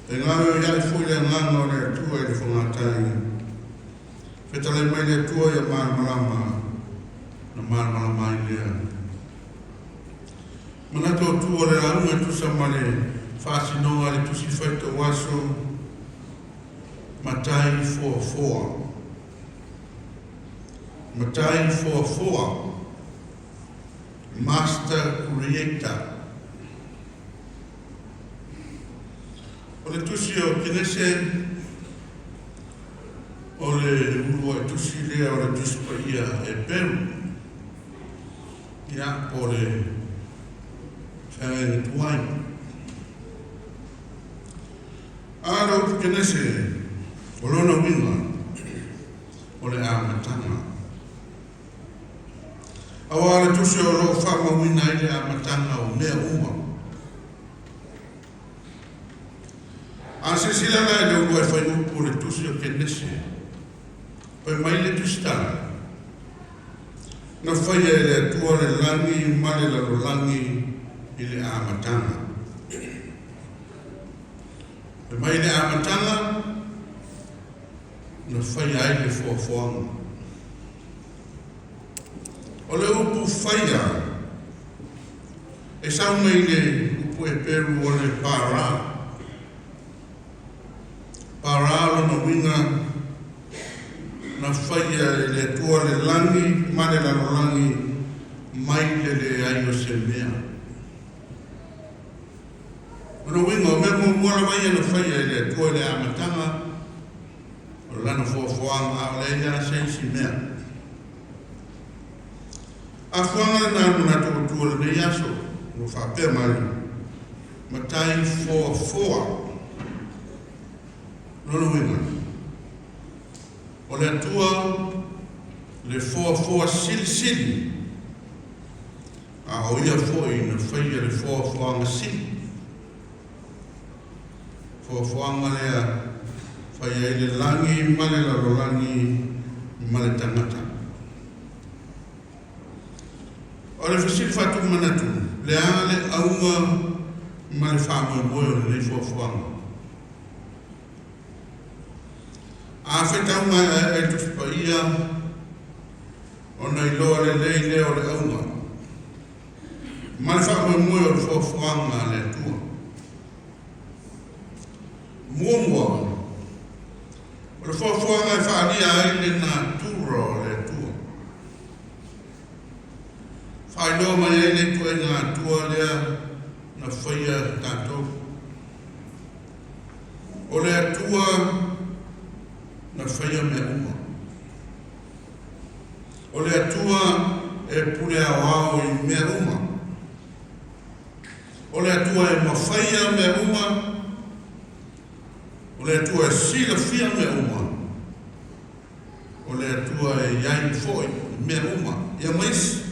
E ngāwe o iai fui le nganga o le atua i le whangatai. Whetale mai le atua i a malama na malama i lea. Mana tō tua le launga tusa ma le whāsinoa le tusi whaita waso Matai 4:4. Matai 4:4. Master Creator. O le tusi o kinese o le urua tusi lea o le tuspa ia e peru. Ia o le whangai tuai. Aro kinese o lona winga o le amatanga. Awa le tusi o lo whama wina i le amatanga o mea uma. A se sila la le ua e whainupu le tusi o kenese. Pai mai le tustala. Na whaia e le atua le langi, male la lo langi i le amatanga. Pai mai le amatanga, na whaia ai le fuafuanga. O le upu whaia, e saunga i le upu e peru o le para. Para na winga na whaia e le tua le langi, mare la no langi, mai le ai o se mea. O na winga o mea mua mai e na whaia e le tua le amatanga, o lana fuafuanga o le ia se mea. A fuanga na muna toko tua le nei aso, no whapea mai, Matai 4:4. Lono winga. O le atua le 4:4 sili. A o ia foi na whaia le 4:4 sili. 4:4 lea whaia i le langi, male la lo langi, male tangata. O le whasil whatu manatu, le ale aunga male whamoe moe o le 4:4. A whetaunga e tusipa ia o nei loa le lei leo le aunga. Male whakoe moe o le whafuanga le tua. Muamua, o le whafuanga e whaalia ai le nā tura o le tua. Whainoa mai ai le tua i ngā tua lea na whaia tātou. O le atua na whaia mea uma. O le atua e pule au i mea uma. O le atua e mawhaia mea uma. O le atua e sila fia mea uma. O le atua e iai foi mea uma. Ia mais.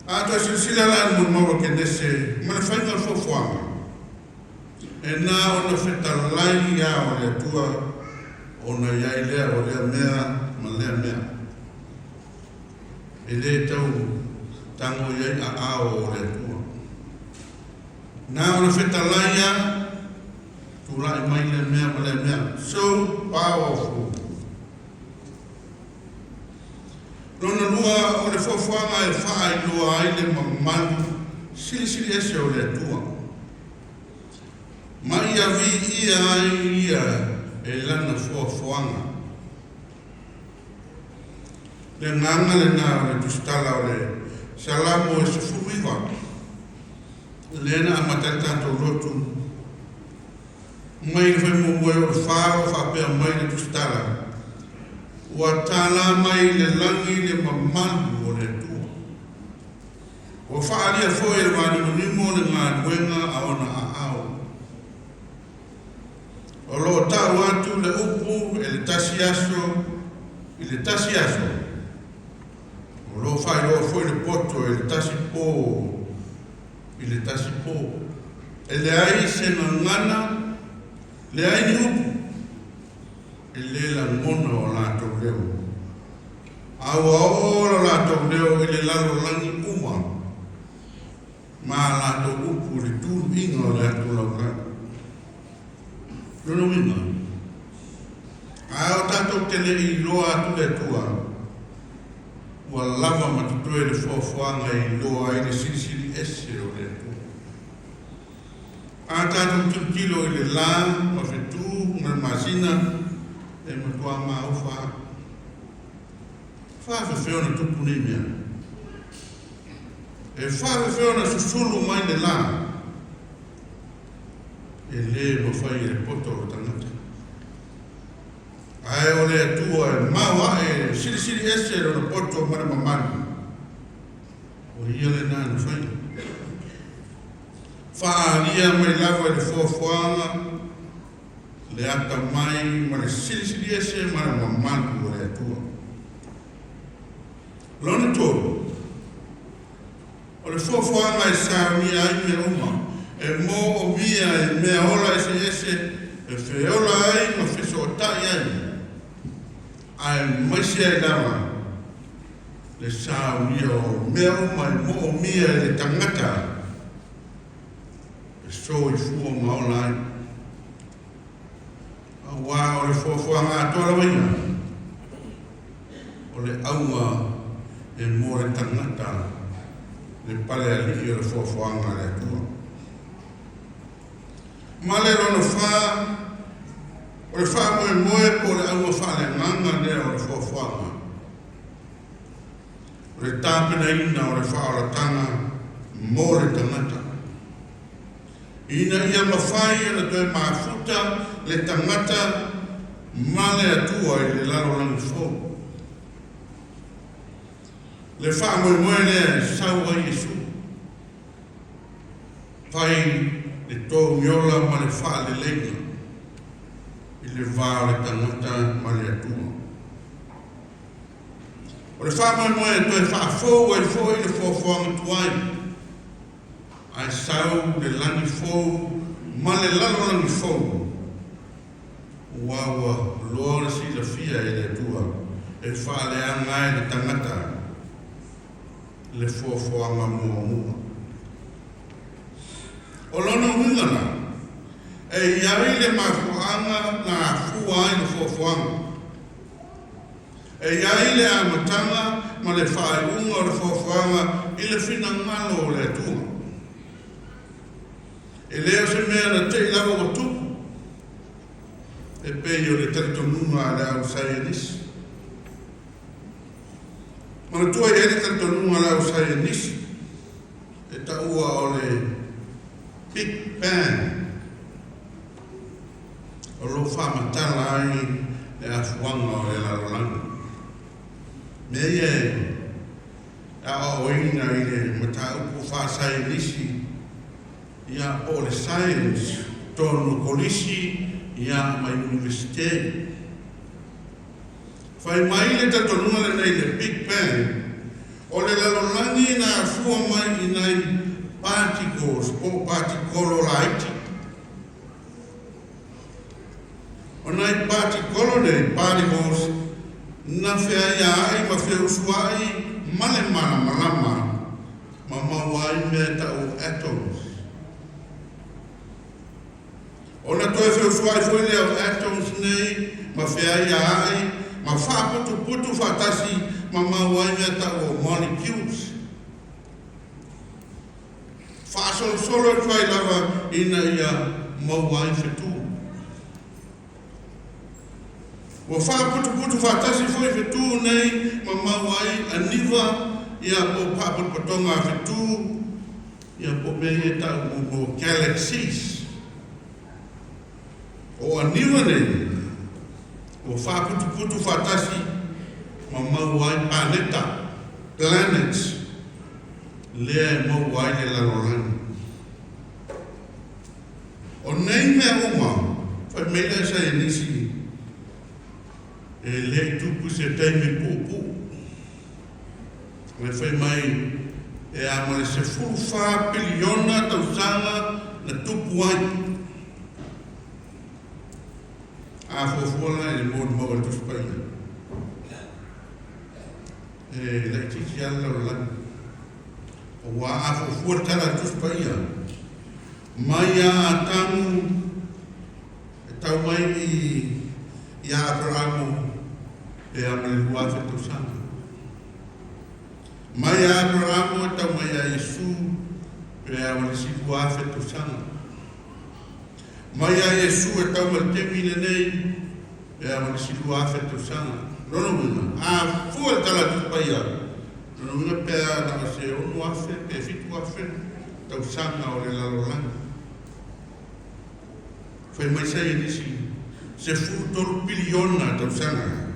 Atua se sila la mawa ke nese, ma le whainga fofuanga. E nā o na whetalai ia o le atua o na iai lea o lea mea ma lea mea. E le tau tango iai a ao o le atua. Nā o na whetalai ia tūrai mai le mea ma lea mea. So powerful. Lona lua o le fofuanga e whaai lua ai le mamalu sili ese o le atua. Mai a vi ia ai ia e lana fuafuanga. Le nganga le nā o le tustala o le salamo e sufuiwa. Le na amatatato rotu. Mai le whaimumue o le whāo whapea mai le tustala. Ua tāla mai le langi le mamalu o le tua. O whaaria foe le wāni monimo le ngā nuenga a ona a ao. O lo tau atu le upu e le tasi aso i le tasi aso. O lo whai lo foi le poto e le tasi pō i le tasi pō. E le ai se na ngana, le ai ni upu. E le la mona o lātou leo. Aua ora lātou leo i le lalo langi uma. Mā lātou upu le tūru inga o le atu laura. Luna winga. A o tatou tele I loa atu le tua. Ua lava matutoe le fuafuanga I loa I le sirisiri ese o le atu. A tatou tutilo I le la, ma fetu, ma masina, e matua ma ufa. Whawhewheo na tupu ni mea. E whawhewheo na susulu mai le la. E le mo whai e poto o tangata. Ai o le atua e maua e siri ese o na poto mara mamani. O ia le nana whai. Whaaria mai lava le fuafuanga. Le ata mai ma le siri ese mara mamani o le atua. Lona tō, o le fuafuanga e sāmi ai me uma, e mō o mia e mea ola ese, e whiola ai ma whiso o tai ai, ai maisi ai lawa, le sāmi o mea uma e mō o mia e le tangata, e so I fua maola ai. A wā o le fuafuanga atola waina, o le aua, e mo le tangata le pale ali o le fuafuanga le atua. Ma le rono wha, o le wha moe po le aua wha le nganga le o le fuafuanga. O le tāpena ina o le wha o le tanga mo le tangata. Ina ia mawhai ana toi maafuta le tangata ma le atua I le lalo langi fōu. Le wha moe lea sau ai Yesu. Pai le tō miola ma le wha le lenga. I le wā le tangata ma le atua. O le wha moe toi wha fōu ai fōu I le fuafuanga tuai. Ai sau le langi fōu ma le lalo langi fōu. Wawa loa le si la fia I le atua. E wha le angai le tangata. Le fuafuanga mua. O lona wingana, e iai le mafuanga na fua I le fuafuanga. E iai le amatanga ma le whaeunga o le fuafuanga I le whina ngalo o le atua. E leo se mea na te ilawa o tupu. E pei o le taritonunga le au sai nisi. Mana tua I ere tantonunga lau sai nisi. E taua o le Big Bang. O lo whamatala ai le afuanga o le lalolanga. Mei e a oina I le mataupu wha sai nisi. Ia o le science tonu kolisi ia mai universite. Fai mai le tatonunga le nei le Big Bang, o le lalolangi na fua mai I nei particles, o particolo laiti. O nei particles, na whea ia ai ma whea usuai male mana malama, ma mawai mea tau atoms. O na toi whea usuai fwele au atoms nei, ma whea ia ai, ma wha putu whatasi ma mawai mea tau o molecules. Wha solo tuai lava ina ia mawai whetu. O wha putu whatasi fwoi whetu nei ma mawai aniva ia po papatonga whetu ia po mea tau mo galaxies. O aniva nei o wha putu whatasi ma mawai planets lea mawai le lalolani. O nei mea uma, whai meila sa e nisi e le tupu se taimi pupu. Me whai mai e amale se fulfa piliona tausanga na tupu ai. A fofuala e mo mo to Spain. La tiki alla la. O a fofuala tala to Spain. mai a tamu e tau mai i Abrahamu e amale lua whetosanga. Mai a Abrahamu e tau mai a Yesu e amale si lua whetosanga. Mai a Yesu e tau mai te mine nei e amale si lua whetosanga. Nono wina, a fua tala tupai a. Nono wina pēr na se onu afe, e fitu afe, tau sanga o le lalolanga. Fai mai sai nisi, se fu biliona tau sanga.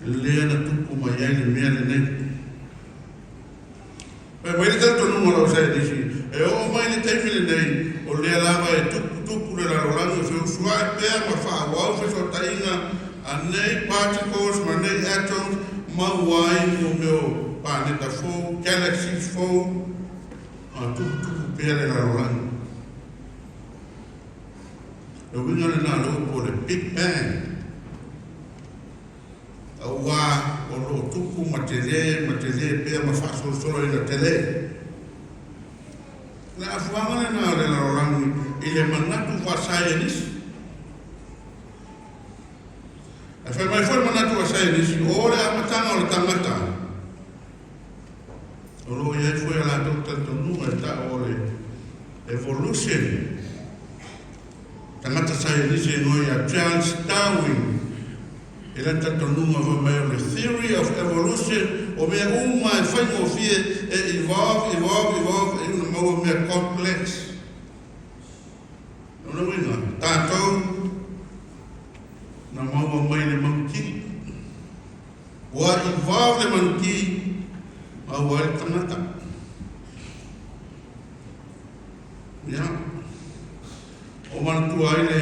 Lea na tuku mai ai le mea le nei. Fai mai le tato numero sai nisi, e o mai le teimi le nei, o lea lava e tuku le lalolanga, se usua e pēr ma wha wau fe so tainga, a nei particles, ma nei atoms, ma wai o meu planeta fou, galaxies fou, a tuku pēr le lalolanga. E winga le nā loo po le Big Bang. A wā o lo tuku ma te le pēr ma whasolo ina te le. Le afuanga le nā le lalolanga i le manatu whasai nisi. E whai mai whai manatu whasai nisi, o le amatanga o le tangata. O lo iai whai ala tōtata nunga e ta o le evolution. Tangata sai nisi noi a Charles Darwin. E la tata nunga wa mai o le theory of evolution o mea uma e whai mo fie e evolve e una maua mea complex. Nona wina, tātou na maua mai le manuki. Wa evolve le manuki maua le tangata. Ya. O manatu ai le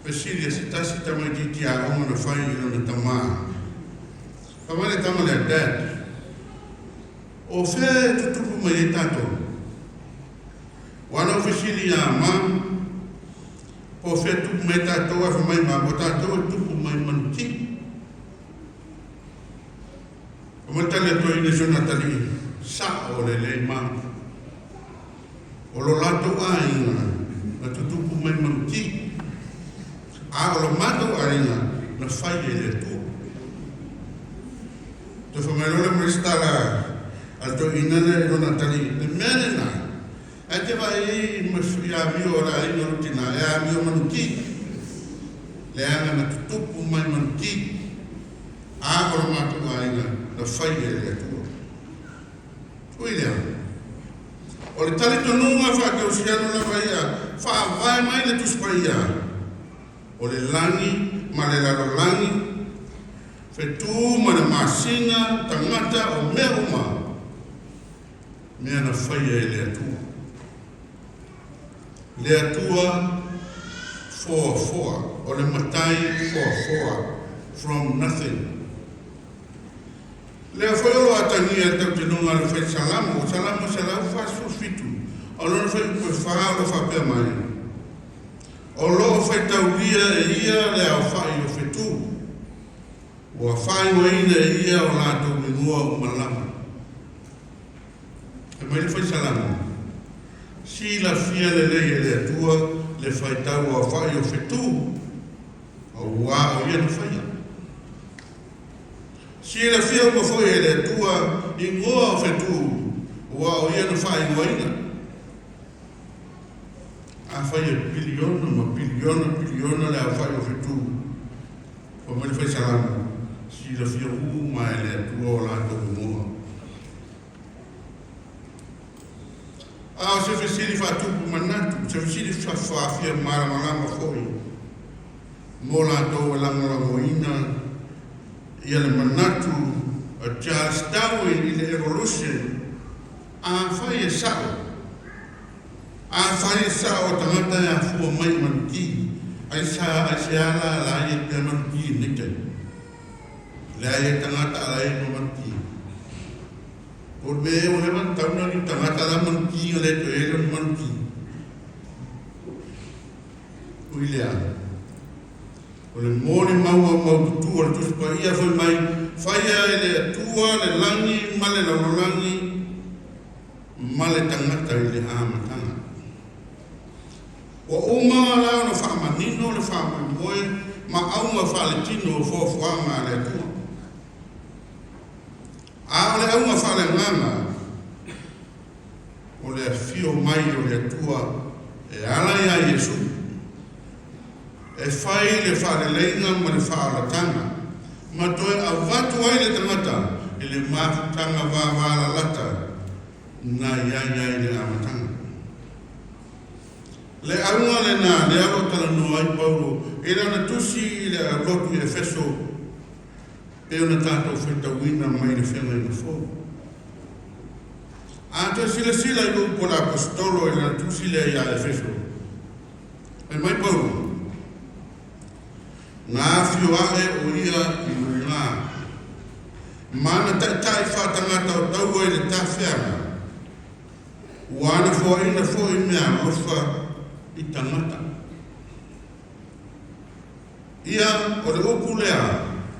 Pesilia se tasi tamai titi a onga na whai ina na tamaa. Whamale tama le dad. O whē tutupu mai e tato. Wana o Pesilia a mam. O whē tupu mai tato a whamai ma o tato e tupu mai manuki. O matali a toi ne sonatali sa o le le mam. O lo lato a inga. Na tutupu mai manuki. A o lo mato a inga na whai e le tō. Te whamelole mo stala al to inane e rona tali. Le mene na. E te vai e ia mio ora inga rutina. E a mio manuki. Le anga na tutupu mai manuki. A o lo mato a inga na whai e le tō. Ui lea. O le tali tonunga wha ke o siano la whaia. Wha vai mai le tuspaia. O le langi, ma le lalo langi, whetū ma le masina, tangata o mea uma, mea na whaia e le atua. Le atua, o le matai, from nothing. Le a whaiolo atangi a tau te nunga le whai salamo, o salamo se lau whasu fitu, o lona whai koe whaalo whapea mai. O loo whai tauria e ia le au whai o whetū. O a whai o ina e ia o lātou minua o malama. E mai le whai salama. Si la fia le lei e le atua le whai tau o a whai o whetū. O ua o ia na whaia. Si la fia o mawhoi e le atua i ngoa o whetū. O ua o ia na whai o ina. A whai e biliona le a whai o whetū. O mai le whai salama. Si la fia uma e le atua o lātou mua. A o se whesiri whatupu manatu. Se whesiri whawhia maramalama whoi. Mō lātou e langalango ina. Ia le manatu. A Charles Darwin i le evolution. A whai e sao. A whai sa o tangata e a fua mai manuki. Ai sa a se ala la e pe manuki nike. Le a e tangata ala e manuki. Por me e o le man tauna ni tangata la manuki o le to e le manuki. Ui lea. O le mōre mau tu o le tuspa ia foi mai. Whaia e le atua, le langi, ma le laulangi, ma le tangata i le amatanga. uma la no whaamanino, le whaamamoe, ma aunga whaale tino o whofuanga le atua. A le aunga whaale nganga, o le fio mai o le atua, e ala ia Yesu. E whai le whaale leinga ma le whaalatanga, ma toe a watu ai le tangata, e le mātutanga wāwāla lata, na ia le amatanga. Le aunga le nā, le aro tala no ai Paulo, e rana tusi le arotu e feso, pe ona tātou whetawina mai le whenga i na fō. A te sila i upo la apostolo e rana tusi le ia e feso. E mai Paulo, ngā whio ae o ia i muri ngā. Mana tai whatangata o taua i le tāwhianga. Wana ina fo i mea ofa i tangata. Ia o le upu lea,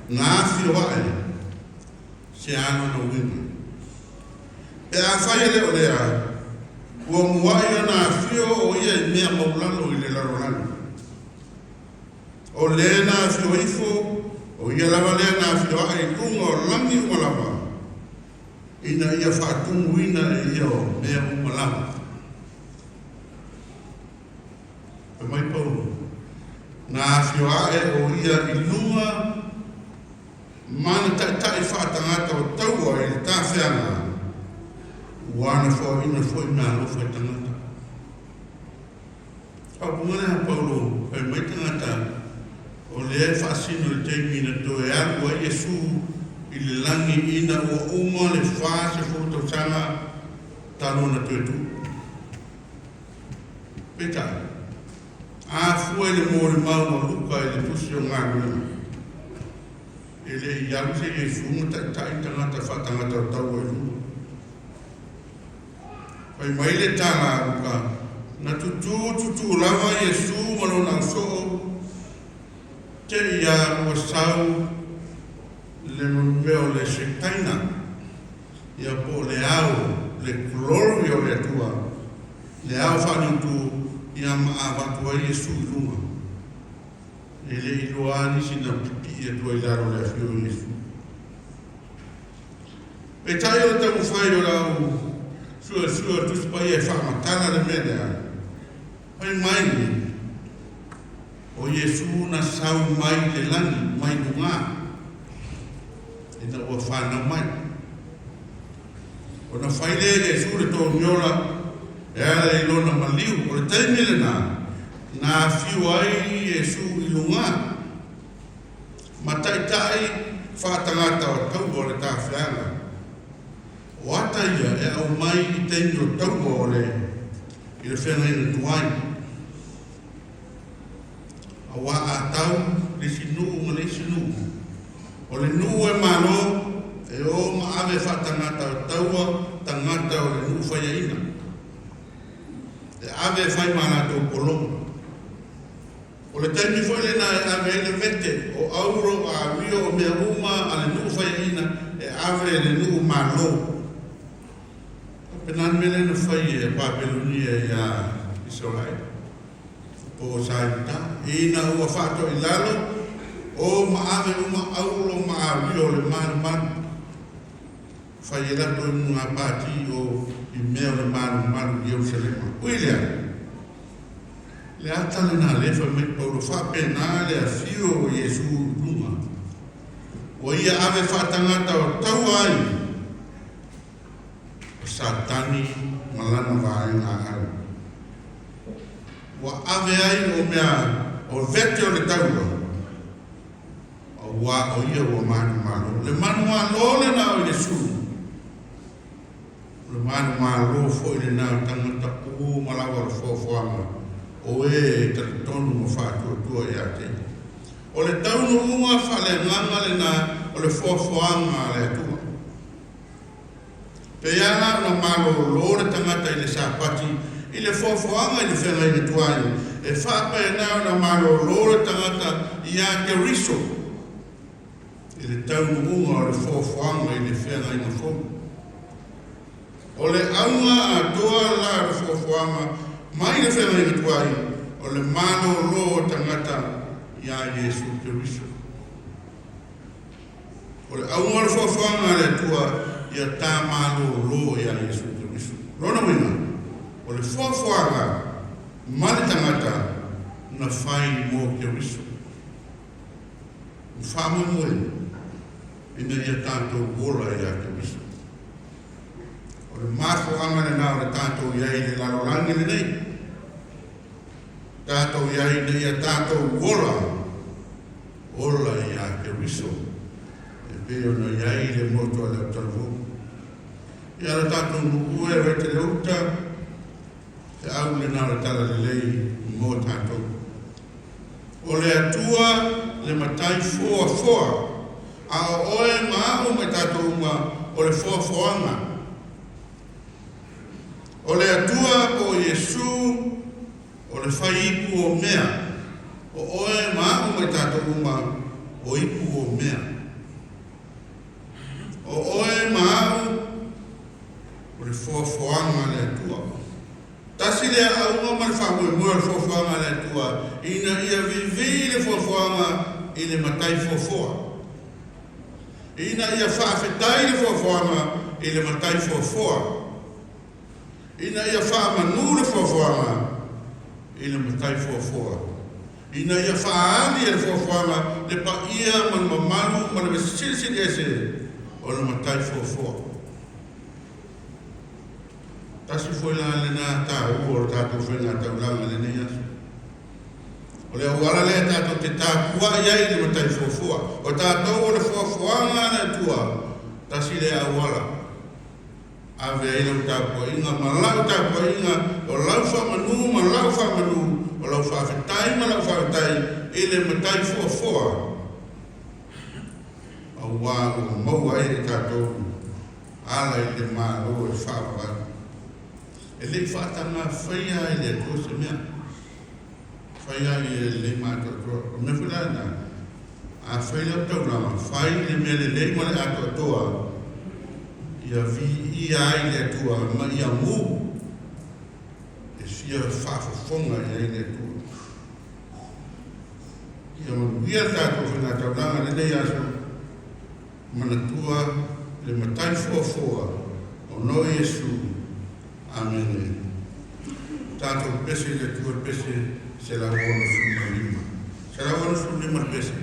ngā whio ae, se ano na wina. E a whai leo lea, ua muai ana whio o ia i mea maulano i le larolano. O le na whio ifo, o ia lava lea na whio ae kunga o langi umalava. Ina ia whaatungu ina e ia o mea umalava. E mai Paulo, nā whio ae o ia i lunga, mana tai whaatangata o taua i le tāwhianga, wana fo ina fo i mea lofa i tangata. Pāpungane ha Paulo, e mai tangata, o le e whaasino le teimina to e alu a Yesu i le langi ina o uma le whaase whutautanga talo na tuetu. Peta, a fua i le mōre mau ma luka i le tusi o ngā runa. E le i alu se Yesu ngata tai tangata whatangata o tau e luma. Pai mai le tanga luka, na tutu lava Yesu malona so te ia ua sau le meo le shekaina ia po le au le glory o le atua le au whanutu ia maa watua Yesu i lunga e le iloa nisi na pipi e tua i laro le afio Yesu e tai o te mawhai o lau sua tuspai e whamatana le mea pai mai o Yesu na sau mai le langi, mai nunga. E na ua whanau mai. O na whaile Yesu le tō miola, e ala i lona maliu, o le taimile nā whiu ai Yesu i lunga. Ma tai whaatangata o tau o le tāwhianga. O ata ia e au mai i teimi o tau o le, i le whenga ina tuai. Awa a tau le sinu ma le sinu. O le nu e mano e o ma ave whatangata o taua tangata o le nu whaiaina. E ave whai mana tō polonga. O le taimi whaile na e ave ele vete o auro a rio o mea uma a le nu whaiaina e ave le nu malo. Penan mele na whai e Papelonia e a Israel. O saita, ina ua whato i lalo, o maave uma aulo maario le manu. Whai e lato i mga pāti o i mea le manu Jerusalema. Uilea, le atale nā lefa me Paulo whapena le a fio o Yesu lunga. O ia ave whatangata o tau ai, o satani malana vāe ngā au. Wa ave ai o mea o vete o le taua o wa o ia o manu le manu malo le na o Yesu le manu malo fo le na tangata o malawa fo foama o e te tonu mo fatu tua ia te o le taunu unga fale nganga le na o le fo foama le tua pe yana na malo lo le tangata i le sapati i le fofoanga i le whenga i le tuai. E whapa e nao na maro lore tangata i a ke riso. I le taunu unga o le fofoanga i le whenga i na fofu. O le aunga a toa la le fofoanga mai le whenga i le tuai. o le malo lo tangata ia Yesu Keriso. O le au ngore whawhanga le tua ia tā malo lo ia Yesu Keriso. Rona winga, o le whawhanga mani tangata na whai mo Keriso. Whamu moe, ina ia tātou wola ia Keriso. O le māwho angana nā o le tātou iai le lalorangi le nei. Tātou iai le ia tātou wola, wola ia Keriso. E peo na iai le moto a le utalavu. Ia le tātou nuku e rete le uta, te au le nā le tala le lei mō tātou. O le atua le matai foa, a oe maau me tātou uma o le foanga. O le atua o Yesu, o le whai ipu o mea, o oe maau me tātou uma o ipu o mea. O oe maau o le foanga le atua. Tasi le aunga ma le whamoe mua le foanga le atua, ina ia vivi le foanga i le matai foa. Ina ia whaafetai le foanga i le matai foa. Ina ia whaamanu le foanga i le matai foa. Ina ia whaani le foanga le pa ia man mamalu man le sisi ese o le matai foa. Tasi foi la le na ta o tātou whenga tau langa le nei asu. O le awala le tātou te tā kua iai le matai foa. O tātou o le foanga na tua, tasi le awala. Ave ai lau tāpua inga, ma lau tāpua inga, o lau whamanu, ma lau whamanu, o lau whawhetai, ma lau whawhetai, i le matai foa. Au wā o maua e tātou, ala i le mā lo e whawaka. E le whatanga whaia i le kose mea. Whaia i le mātotoa. O me whilana, a whaia tau rama, whai le mea le male atotoa, ia vi ia ai le tua, ma ia mu, e sia whawhafonga i ai le tua. Ia manuia tātou whina tau rama le nei aso, mana tua le matai foa, o no Yesu. Amen. Tātou pese le tua pese se la wono suma lima. Se la wono suma lima pese.